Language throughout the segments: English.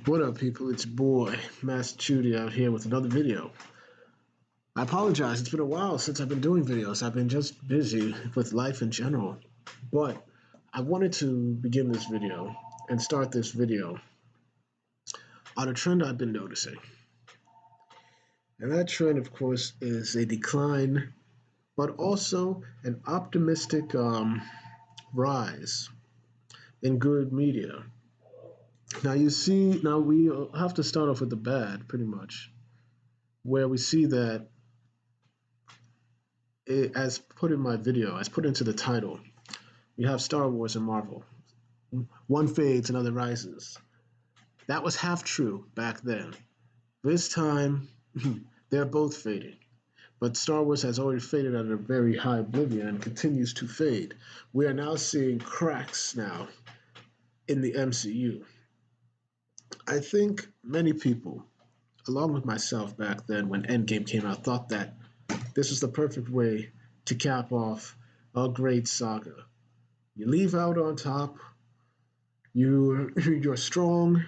What up, people? It's your boy, Master Chudy out here with another video. I apologize, it's been a while since I've been doing videos. I've been just busy with life in general. But I wanted to begin this video and start this video on a trend I've been noticing. And that trend, of course, is a decline, but also an optimistic rise in good media. Now we have to start off with the bad, pretty much, where we see that as put in my video, as put into the title, we have Star Wars and Marvel. One fades, another rises. That was half true back then. This time, they're both fading. But Star Wars has already faded at a very high oblivion and continues to fade. We are now seeing cracks now in the MCU. I think many people, along with myself back then when Endgame came out, thought that this is the perfect way to cap off a great saga. You leave out on top, you're strong,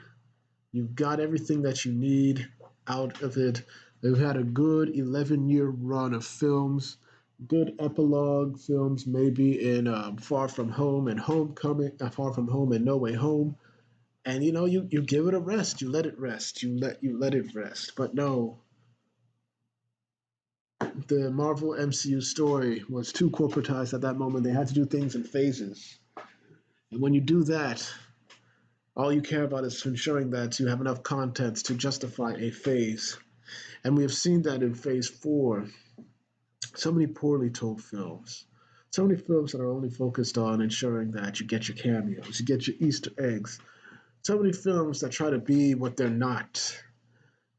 you've got everything that you need out of it. They've had a good 11-year run of films, good epilogue films, maybe in Far From Home and Homecoming, Far From Home and No Way Home. And you give it a rest, you let it rest, you let it rest. But no, the Marvel MCU story was too corporatized at that moment. They had to do things in phases. And when you do that, all you care about is ensuring that you have enough content to justify a phase. And we have seen that in phase four. So many poorly told films. So many films that are only focused on ensuring that you get your cameos, you get your Easter eggs. So many films that try to be what they're not,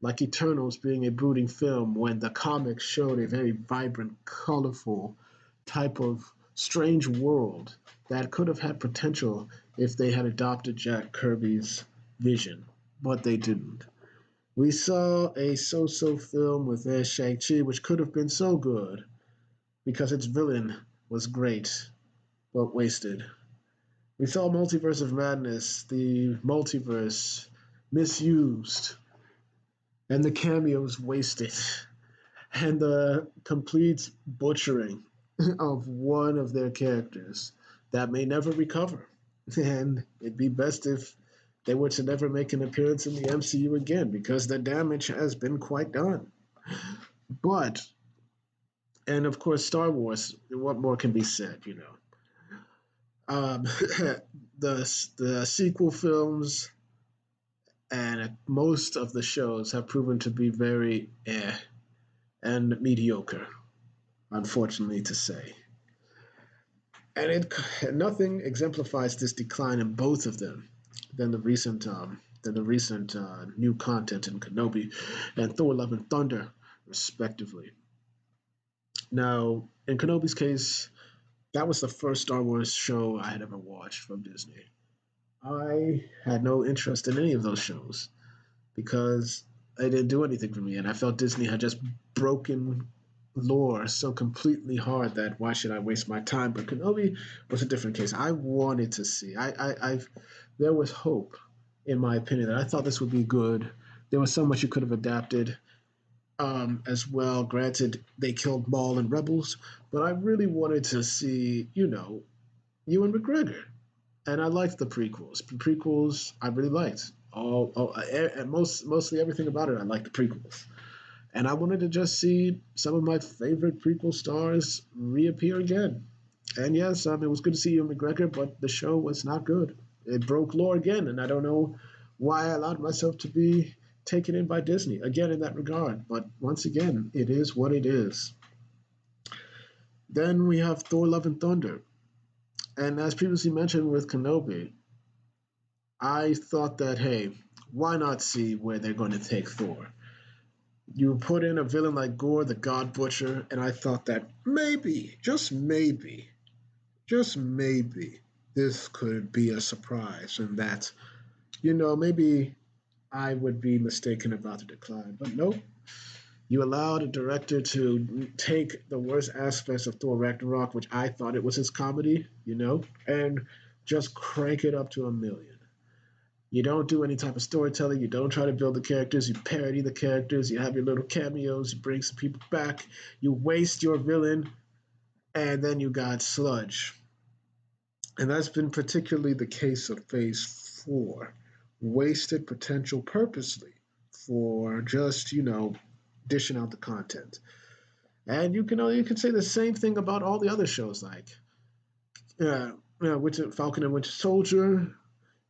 like Eternals being a brooding film when the comics showed a very vibrant, colorful type of strange world that could have had potential if they had adopted Jack Kirby's vision, but they didn't. We saw a so-so film with Shang-Chi, which could have been so good because its villain was great, but wasted. We saw Multiverse of Madness, the multiverse misused, and the cameos wasted, and the complete butchering of one of their characters that may never recover. And it'd be best if they were to never make an appearance in the MCU again because the damage has been quite done. But, and of course, Star Wars, what more can be said, the sequel films and most of the shows have proven to be very and mediocre, unfortunately to say. And nothing exemplifies this decline in both of them than the recent new content in Kenobi and Thor: Love and Thunder, respectively. Now, in Kenobi's case, that was the first Star Wars show I had ever watched from Disney. I had no interest in any of those shows because they didn't do anything for me, and I felt Disney had just broken lore so completely hard that why should I waste my time? But Kenobi was a different case. I wanted to see. There was hope, in my opinion, that I thought this would be good. There was so much you could have adapted, as well. Granted, they killed Maul and Rebels, but I really wanted to see, Ewan McGregor, and I liked the prequels. The prequels I really liked. Mostly everything about it. I liked the prequels. And I wanted to just see some of my favorite prequel stars reappear again. And yes, it was good to see Ewan McGregor, but the show was not good. It broke lore again, and I don't know why I allowed myself to be taken in by Disney again in that regard. But once again, it is what it is. Then we have Thor: Love and Thunder. And as previously mentioned with Kenobi, I thought that, hey, why not see where they're going to take Thor? You put in a villain like Gore, the God Butcher, and I thought that maybe, just maybe, this could be a surprise, and that, maybe I would be mistaken about the decline. But nope, you allowed a director to take the worst aspects of Thor Ragnarok, which I thought it was his comedy, and just crank it up to 1,000,000. You don't do any type of storytelling. You don't try to build the characters. You parody the characters. You have your little cameos. You bring some people back. You waste your villain, and then you got sludge. And that's been particularly the case of Phase 4. Wasted potential purposely for just, dishing out the content. And you can say the same thing about all the other shows like Falcon and Winter Soldier.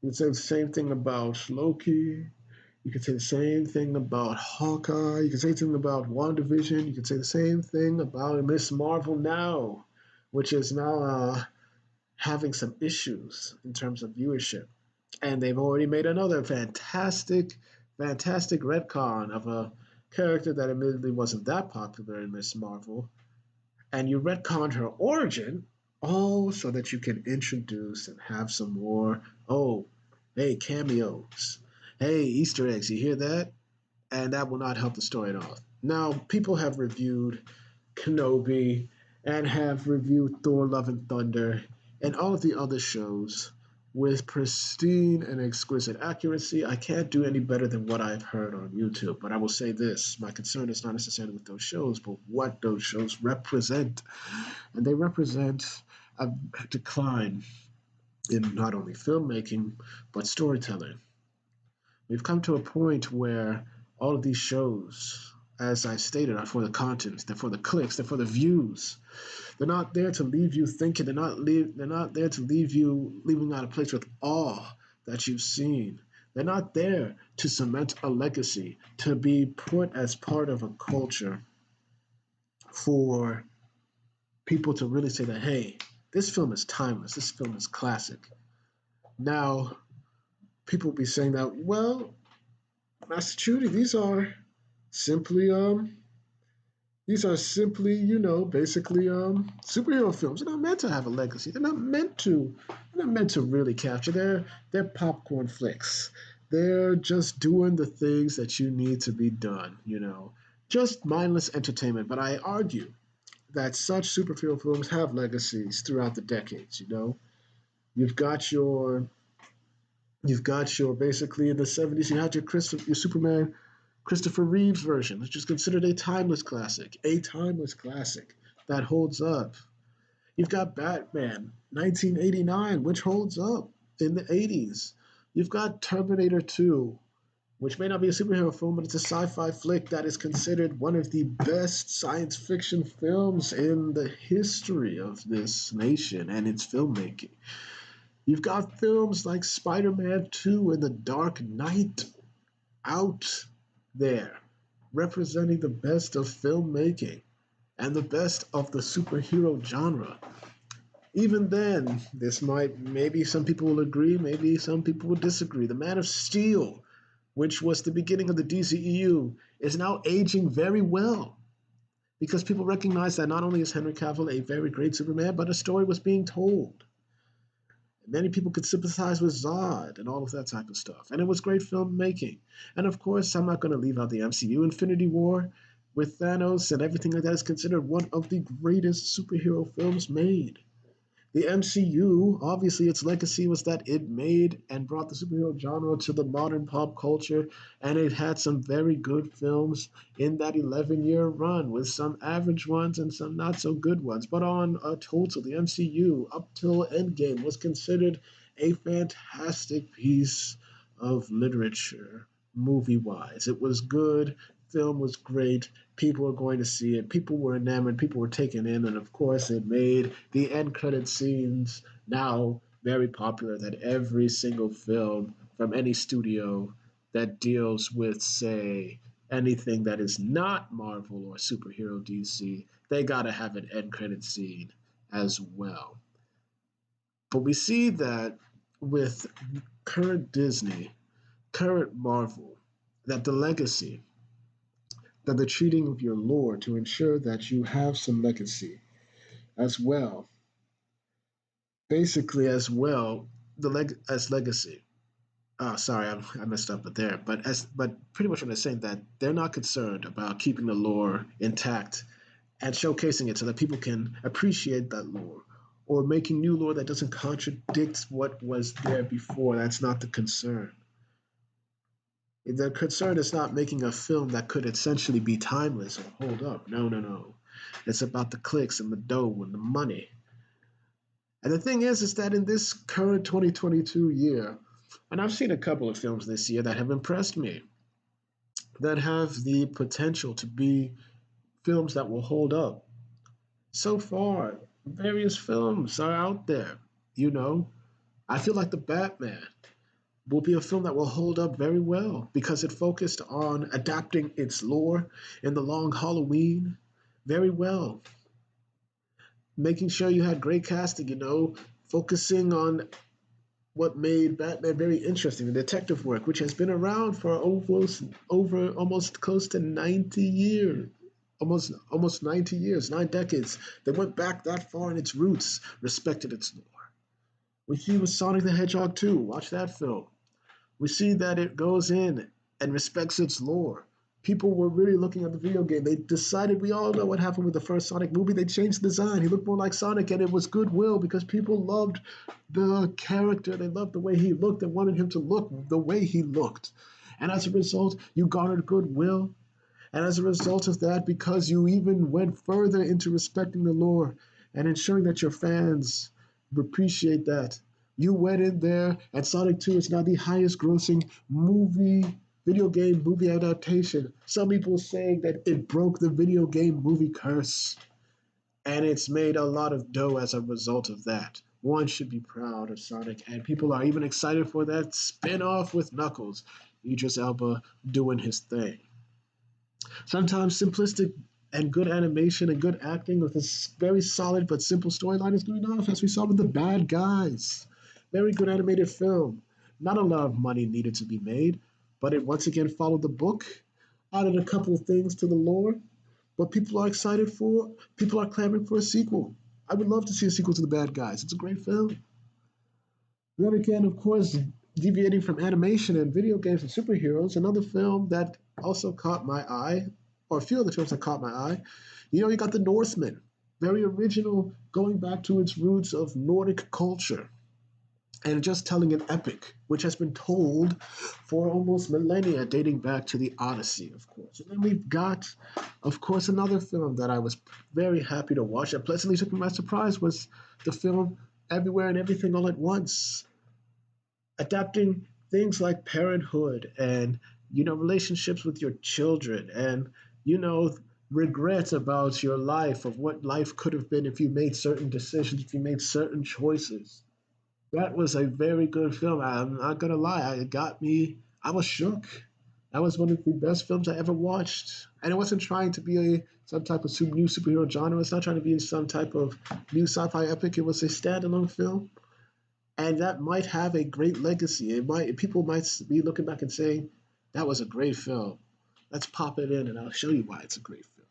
You can say the same thing about Loki. You can say the same thing about Hawkeye. You can say the same thing about WandaVision. You can say the same thing about Miss Marvel now, which is now having some issues in terms of viewership. And they've already made another fantastic retcon of a character that admittedly wasn't that popular in Miss Marvel. And you retconned her origin, all so that you can introduce and have some more, oh, hey, cameos. Hey, Easter eggs, you hear that? And that will not help the story at all. Now, people have reviewed Kenobi and have reviewed Thor Love and Thunder and all of the other shows with pristine and exquisite accuracy. I can't do any better than what I've heard on YouTube. But I will say this, my concern is not necessarily with those shows, but what those shows represent. And they represent a decline in not only filmmaking, but storytelling. We've come to a point where all of these shows, as I stated, are for the content, they're for the clicks, they're for the views. They're not there to leave you thinking. They're not there to leave you leaving out a place with awe that you've seen. They're not there to cement a legacy, to be put as part of a culture for people to really say that, hey, this film is timeless. This film is classic. Now, people will be saying that, well, Master Chudy, simply basically superhero films. They're not meant to have a legacy. They're not meant to really capture. They're popcorn flicks. They're just doing the things that you need to be done. Just mindless entertainment. But I argue that such superhero films have legacies throughout the decades. You've got your basically in the 70s, you had your Superman Christopher Reeves version, which is considered a timeless classic that holds up. You've got Batman 1989, which holds up in the 80s. You've got Terminator 2, which may not be a superhero film, but it's a sci-fi flick that is considered one of the best science fiction films in the history of this nation and its filmmaking. You've got films like Spider-Man 2 and The Dark Knight out there, representing the best of filmmaking and the best of the superhero genre. Even then, maybe some people will agree, maybe some people will disagree. The Man of Steel, which was the beginning of the DCEU, is now aging very well because people recognize that not only is Henry Cavill a very great Superman, but a story was being told. Many people could sympathize with Zod and all of that type of stuff. And it was great filmmaking. And of course, I'm not going to leave out the MCU. Infinity War with Thanos and everything like that is considered one of the greatest superhero films made. The MCU, obviously, its legacy was that it made and brought the superhero genre to the modern pop culture, and it had some very good films in that 11-year run, with some average ones and some not so good ones. But on a total, the MCU, up till Endgame, was considered a fantastic piece of literature, movie wise. It was good, film was great, people were going to see it, people were enamored, people were taken in, and of course, it made the end credit scenes now very popular. That every single film from any studio that deals with, say, anything that is not Marvel or superhero DC, they gotta have an end credit scene as well. But we see that with current Disney, current Marvel, that the legacy, that the treating of your lore to ensure that you have some legacy as well, basically as well, as legacy. Sorry, I messed up there. But pretty much what I'm saying, that they're not concerned about keeping the lore intact and showcasing it so that people can appreciate that lore, or making new lore that doesn't contradict what was there before. That's not the concern. The concern is not making a film that could essentially be timeless or hold up. No, no, no. It's about the clicks and the dough and the money. And the thing is that in this current 2022 year, and I've seen a couple of films this year that have impressed me, that have the potential to be films that will hold up. So far, various films are out there. You know, I feel like The Batman will be a film that will hold up very well because it focused on adapting its lore in the long Halloween very well, making sure you had great casting, focusing on what made Batman very interesting, the detective work, which has been around for almost close to 90 years. Almost 90 years, 9 decades. They went back that far in its roots, respected its lore. We see with Sonic the Hedgehog 2, watch that film. We see that it goes in and respects its lore. People were really looking at the video game. They decided, we all know what happened with the first Sonic movie. They changed the design. He looked more like Sonic, and it was goodwill because people loved the character. They loved the way he looked and wanted him to look the way he looked. And as a result, you garnered goodwill. And as a result of that, because you even went further into respecting the lore and ensuring that your fans appreciate that, you went in there, and Sonic 2 is now the highest grossing video game movie adaptation. Some people saying that it broke the video game movie curse, and it's made a lot of dough as a result of that. One should be proud of Sonic, and people are even excited for that spin off with Knuckles, Idris Elba doing his thing. Sometimes simplistic and good animation and good acting with a very solid but simple storyline is good enough, as we saw with The Bad Guys. Very good animated film. Not a lot of money needed to be made, but it once again followed the book, added a couple of things to the lore, but people are excited for, people are clamoring for a sequel. I would love to see a sequel to The Bad Guys. It's a great film. Then again, of course, deviating from animation and video games and superheroes, another film that also caught my eye, or a few of the films that caught my eye, you got The Northman. Very original, going back to its roots of Nordic culture and just telling an epic, which has been told for almost millennia, dating back to the Odyssey, of course. And then we've got, of course, another film that I was very happy to watch that pleasantly took me by surprise was the film Everywhere and Everything All at Once, adapting things like parenthood and relationships with your children and regrets about your life, of what life could have been if you made certain decisions, if you made certain choices. That was a very good film. I'm not gonna lie, it got me. I was shook. That was one of the best films I ever watched, and it wasn't trying to be some type of new superhero genre. It's not trying to be some type of new sci-fi epic. It was a standalone film, and that might have a great legacy. People might be looking back and saying that was a great film. Let's pop it in, and I'll show you why it's a great film.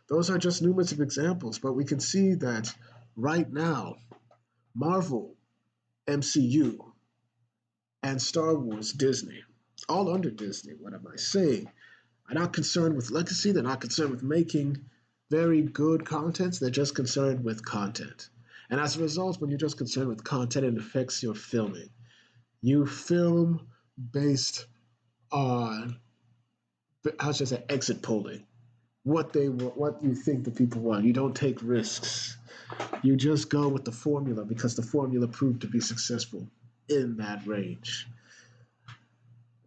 Those are just numerous of examples, but we can see that right now, Marvel, MCU, and Star Wars, Disney, all under Disney, what am I saying, are not concerned with legacy. They're not concerned with making very good content. They're just concerned with content. And as a result, when you're just concerned with content, it affects your filming. You film based on, how should I say, exit polling. What they want, what you think the people want. You don't take risks. You just go with the formula because the formula proved to be successful in that range.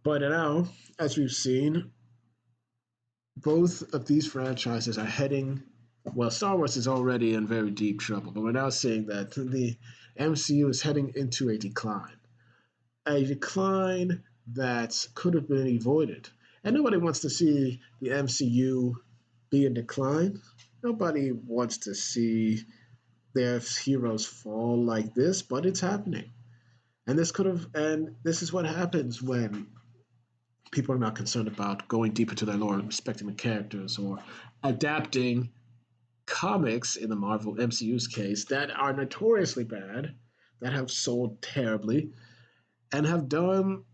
But now, as we've seen, both of these franchises are heading, well, Star Wars is already in very deep trouble, but we're now seeing that the MCU is heading into a decline. A decline that could have been avoided. And nobody wants to see the MCU be in decline. Nobody wants to see their heroes fall like this, but it's happening. And this is what happens when people are not concerned about going deep into their lore, respecting the characters, or adapting comics in the Marvel MCU's case that are notoriously bad, that have sold terribly, and have done,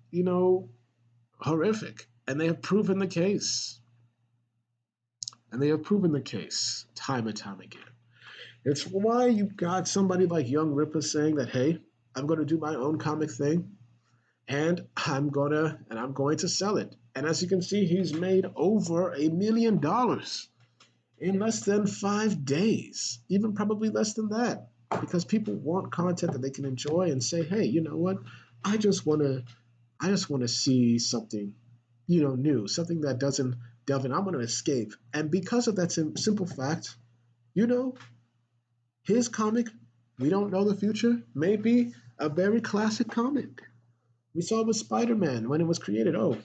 horrific. And they have proven the case. And they have proven the case time and time again. It's why you've got somebody like Young Ripper saying that, hey, I'm going to do my own comic thing. and I'm going to sell it. And as you can see, he's made over $1 million in less than 5 days, even probably less than that, because people want content that they can enjoy and say, hey, you know what? I just want to I just want to see something, new, something that doesn't delve in. I want to escape. And because of that simple fact, you know, his comic, we don't know the future, may be a very classic comic. We saw it with Spider-Man when it was created. Oh,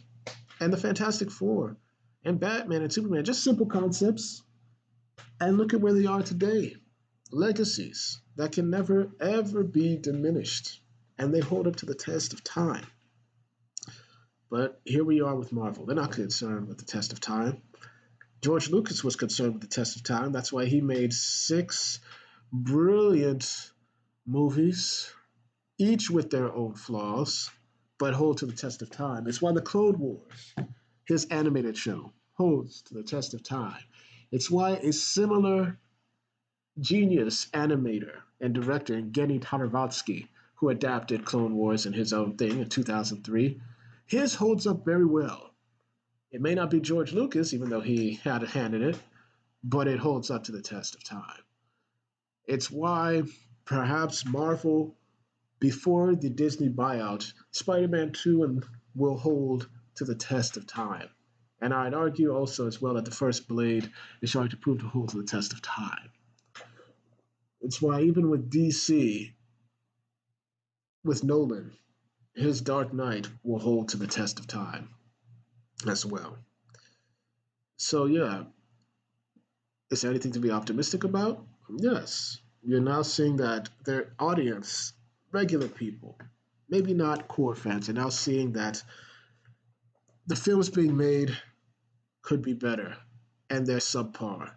and the Fantastic Four and Batman and Superman, just simple concepts. And look at where they are today. Legacies that can never, ever be diminished. And they hold up to the test of time. But here we are with Marvel. They're not concerned with the test of time. George Lucas was concerned with the test of time. That's why he made 6 brilliant movies, each with their own flaws, but hold to the test of time. It's why the Clone Wars, his animated show, holds to the test of time. It's why a similar genius animator and director, Genny Tartakovsky, who adapted Clone Wars in his own thing in 2003, his holds up very well. It may not be George Lucas, even though he had a hand in it, but it holds up to the test of time. It's why perhaps Marvel, before the Disney buyout, Spider-Man 2 will hold to the test of time. And I'd argue also as well that the first Blade is trying to prove to hold to the test of time. It's why even with DC, with Nolan, his Dark Knight will hold to the test of time as well. So yeah, is there anything to be optimistic about? Yes. You're now seeing that their audience, regular people, maybe not core fans, are now seeing that the films being made could be better and they're subpar.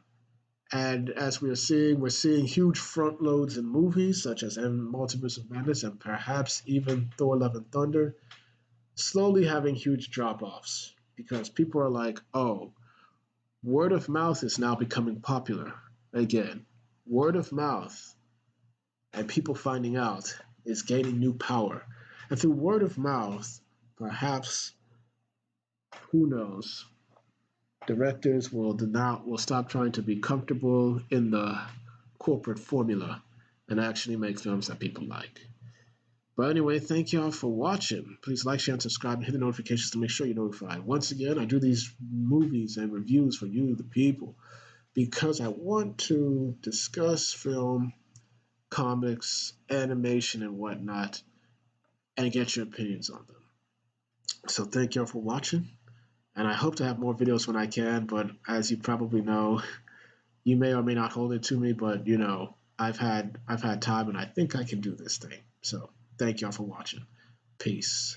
And as we're seeing huge front loads in movies such as Multiverse of Madness and perhaps even Thor Love and Thunder, slowly having huge drop offs because people are like, oh, word of mouth is now becoming popular again. Word of mouth and people finding out is gaining new power. And through word of mouth, perhaps, who knows, directors will stop trying to be comfortable in the corporate formula and actually make films that people like. But anyway, thank y'all for watching. Please like, share, and subscribe, and hit the notifications to make sure you're notified. Once again, I do these movies and reviews for you, the people, because I want to discuss film, comics, animation, and whatnot, and get your opinions on them. So thank y'all for watching, and I hope to have more videos when I can, but as you probably know, you may or may not hold it to me, but I've had time and I think I can do this thing. So thank y'all for watching. Peace.